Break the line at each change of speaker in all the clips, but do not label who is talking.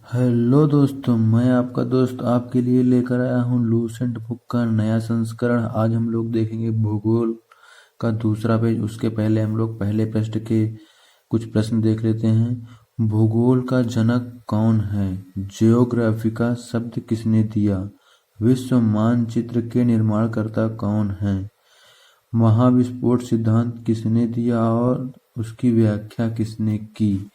Hello दोस्तों, मैं आपका दोस्त आपके लिए लेकर आया हूँ लूसेंट बुक का नया संस्करण। आज हम लोग देखेंगे भूगोल का दूसरा पेज। उसके पहले हम लोग पहले पृष्ठ के कुछ प्रश्न देख लेते हैं। भूगोल का जनक कौन है? जियोग्राफी का शब्द किसने दिया? विश्व मानचित्र के निर्माणकर्ता कौन है? महाविस्फोट सिद्धांत किसने दिया और उसकी व्याख्या किसने की?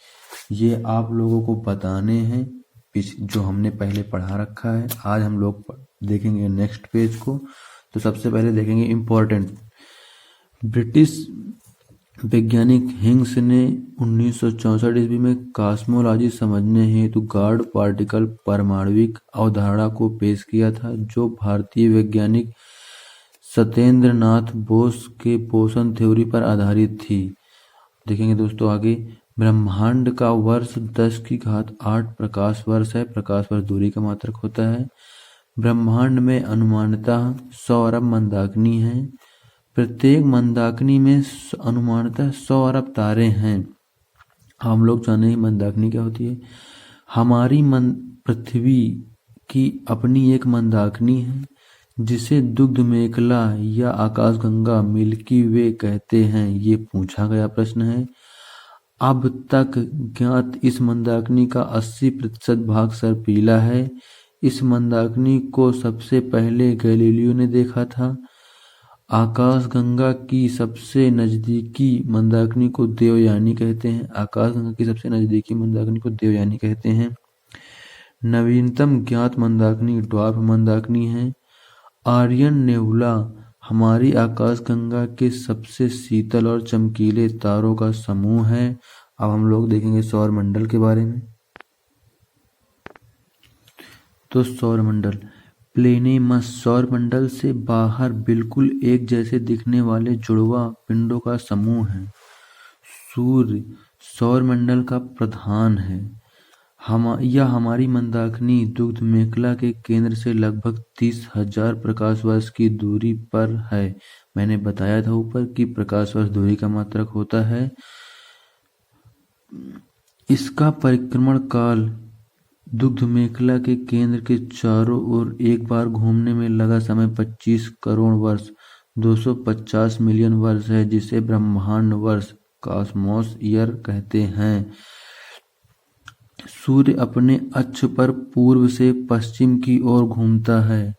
ये आप लोगों को बताने हैं जो हमने पहले पढ़ा रखा है। आज हम लोग देखेंगे नेक्स्ट पेज को। तो सबसे पहले देखेंगे इम्पोर्टेंट। ब्रिटिश वैज्ञानिक हिग्स ने 1964 ईस्वी में कॉस्मोलॉजी समझने हेतु गॉड पार्टिकल परमाणविक अवधारणा को पेश किया था, जो भारतीय वैज्ञानिक सत्येंद्र नाथ बोस के बोसन थ्योरी पर आधारित थी। देखेंगे दोस्तों आगे। ब्रह्मांड का वर्ष 10⁸ प्रकाश वर्ष है। प्रकाश वर्ष दूरी का मात्रक होता है। ब्रह्मांड में अनुमानतः 100 अरब मंदाकिनी हैं। प्रत्येक मंदाकिनी में अनुमानतः 100 अरब तारे हैं। हम लोग जाने ही मंदाकिनी क्या होती है। हमारी पृथ्वी की अपनी एक मंदाकिनी है, जिसे दुग्ध मेखला या आकाशगंगा मिल्की वे कहते हैं। ये पूछा गया प्रश्न है। अब तक ज्ञात इस मंदाकिनी का 80% भाग सर्पीला है। इस मंदाकिनी को सबसे पहले गैलीलियो ने देखा था। आकाशगंगा की सबसे नजदीकी मंदाकिनी को देवयानी कहते हैं। आकाशगंगा की सबसे नजदीकी मंदाकिनी को देवयानी कहते हैं। नवीनतम ज्ञात मंदाकिनी ड्वार्फ मंदाकिनी है। आर्यन नेबुला हमारी आकाशगंगा के सबसे शीतल और चमकीले तारों का समूह है। अब हम लोग देखेंगे सौरमंडल के बारे में। तो सौरमंडल प्लेनेमस सौरमंडल से बाहर बिल्कुल एक जैसे दिखने वाले जुड़वा पिंडों का समूह है। सूर्य सौरमंडल का प्रधान है। यह हमारी मंदाकिनी दुग्ध मेखला के केंद्र से लगभग 30,000 प्रकाश वर्ष की दूरी पर है। मैंने बताया था ऊपर कि प्रकाश वर्ष दूरी का मात्रक होता है। इसका परिक्रमण काल दुग्ध मेखला के केंद्र के चारों ओर एक बार घूमने में लगा समय 25 करोड़ वर्ष 250 मिलियन वर्ष है, जिसे ब्रह्मांड वर्ष कॉस्मोस ईयर कहते हैं। सूर्य अपने अक्ष पर पूर्व से पश्चिम की ओर घूमता है।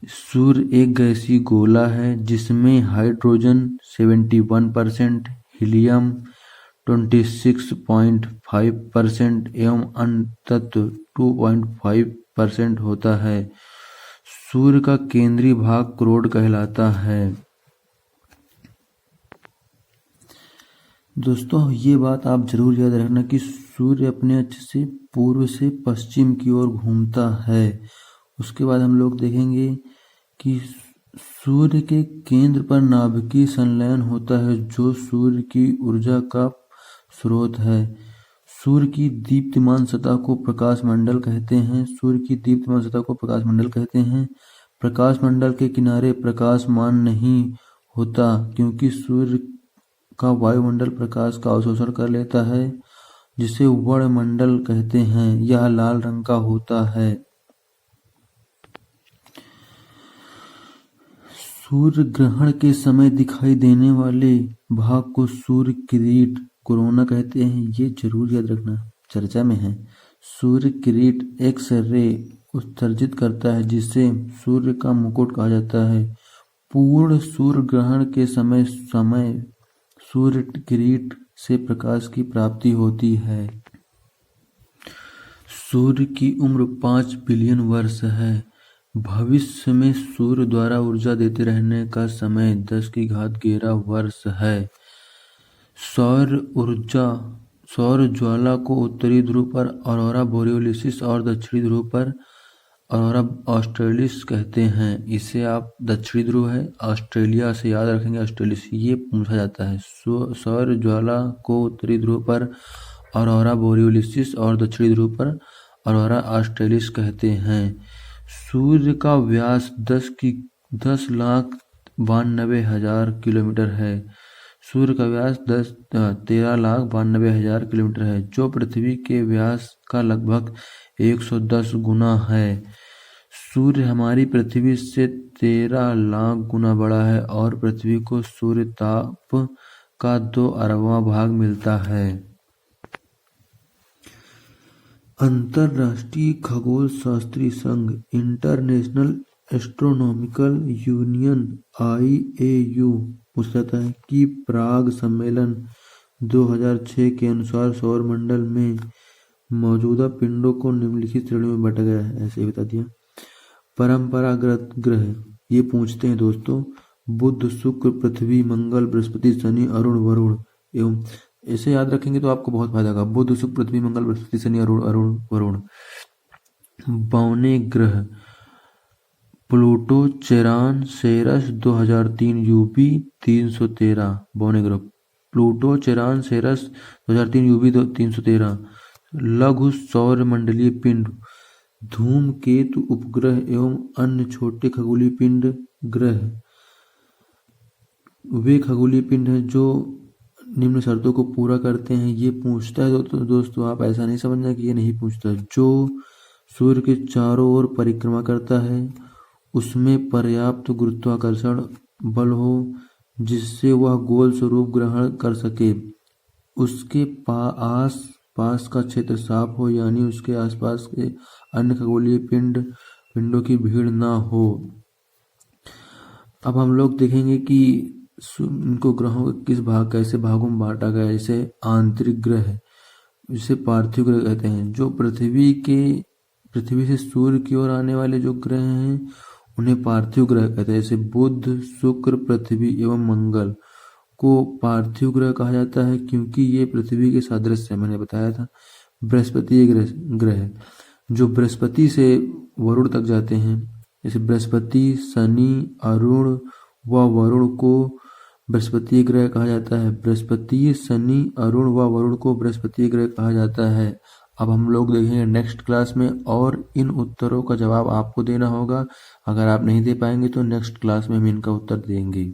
सूर्य एक गैसीय गोला है, जिसमें हाइड्रोजन 71%, हीलियम 26.5% एवं अन्य तत्व 2.5% होता है। सूर्य का केंद्रीय भाग क्रोड कहलाता है। दोस्तों, ये बात आप जरूर याद रखना कि सूर्य अपने अक्ष से पूर्व से पश्चिम की ओर घूमता है। उसके बाद हम लोग देखेंगे कि सूर्य के केंद्र पर नाभिकीय संलयन होता है, जो सूर्य की ऊर्जा का स्रोत है। सूर्य की दीप्तिमान सतह को प्रकाश मंडल कहते हैं। सूर्य की दीप्तिमान सतह को प्रकाश मंडल कहते हैं। प्रकाश मंडल के किनारे प्रकाशमान नहीं होता, क्योंकि सूर्य का वायुमंडल प्रकाश का अवशोषण कर लेता है, जिसे वर्णमंडल कहते हैं। यह लाल रंग का होता है। सूर्य ग्रहण के समय दिखाई देने वाले भाग को सूर्य किरीट कोरोना कहते हैं। ये जरूर याद रखना, चर्चा में है। सूर्य किरीट एक्स रे उत्सर्जित करता है, जिसे सूर्य का मुकुट कहा जाता है। पूर्ण सूर्य ग्रहण के समय सूर्य किरीट से प्रकाश की प्राप्ति होती है। सूर्य की उम्र 5 बिलियन वर्ष है। भविष्य में सूर्य द्वारा ऊर्जा देते रहने का समय 10⁻11 वर्ष है। सौर ज्वाला को उत्तरी ध्रुव पर ऑरोरा बोरियोलिस और दक्षिणी ध्रुव पर ऑरोरा ऑस्ट्रेलिस कहते हैं। इसे आप दक्षिणी ध्रुव है, ऑस्ट्रेलिया से याद रखेंगे, ऑस्ट्रेलिस। ये पूछा जाता है। सौर ज्वाला को उत्तरी ध्रुव पर ऑरोरा बोरियोलिस और दक्षिणी ध्रुव पर ऑरोरा ऑस्ट्रेलिस कहते हैं। सूर्य का व्यास 10,92,000 किलोमीटर है। सूर्य का व्यास 13,92,000 किलोमीटर है, जो पृथ्वी के व्यास का लगभग 110 गुना है। सूर्य हमारी पृथ्वी से 13 लाख गुना बड़ा है और पृथ्वी को सूर्य ताप का 2 अरबवां भाग मिलता है। अंतरराष्ट्रीय खगोल शास्त्री संघ इंटरनेशनल एस्ट्रोनॉमिकल यूनियन IAU पूछता है कि प्राग सम्मेलन 2006 के अनुसार सौर मंडल में मौजूदा पिंडों को निम्नलिखित श्रेणियों में बांटा गया है। ऐसे ही बता दिया। परंपरागत ग्रह ये पूछते हैं दोस्तों, बुध, शुक्र, पृथ्वी, मंगल, बृहस्पति, शनि, अरुण, वरुण एवं इसे याद रखेंगे तो आपको बहुत फायदा होगा। बुध, शुक्र, पृथ्वी, मंगल, बृहस्पति, शनि, अरुण, वरुण। बौने ग्रह प्लूटो, चेरान, सेरस 2003 UB 313 बौने ग्रह प्लूटो, चेरान, सेरस 2003 UB 313। लघु सौर मंडलीय पिंड धूमकेतु, उपग्रह एवं अन्य छोटे खगोलीय पिंड ग्रह वे खगोलीय पिंड हैं जो निम्न शर्तों को पूरा करते हैं। ये पूछता है दोस्तों आप ऐसा नहीं समझना कि ये नहीं पूछता। जो सूर्य के चारों ओर परिक्रमा करता है उसमें पर्याप्त गुरुत्वाकर्षण बल हो जिससे वह गोल स्वरूप ग्रहण कर सके, उसके आस पास का क्षेत्र साफ हो, यानी उसके आसपास के अन्य खगोलीय पिंडों की भीड़ ना हो। अब हम लोग देखेंगे कि इनको ग्रहों के किस भाग कैसे भागों में बांटा गया। जैसे आंतरिक ग्रह जिसे पार्थिव ग्रह कहते हैं, जो पृथ्वी से सूर्य की ओर आने वाले जो ग्रह हैं उन्हें पार्थिव ग्रह कहते हैं। जैसे बुध, शुक्र, पृथ्वी एवं मंगल को पार्थिव ग्रह कहा जाता है क्योंकि ये पृथ्वी के सादृश्य है, मैंने बताया था। बृहस्पति ग्रह जो बृहस्पति से वरुण तक जाते हैं, जैसे बृहस्पति, शनि, अरुण व वरुण को बृहस्पति ग्रह कहा जाता है। बृहस्पति, शनि, अरुण व वरुण को बृहस्पति ग्रह कहा जाता है। अब हम लोग देखेंगे नेक्स्ट क्लास में और इन उत्तरों का जवाब आपको देना होगा। अगर आप नहीं दे पाएंगे तो नेक्स्ट क्लास में हम इनका उत्तर देंगे।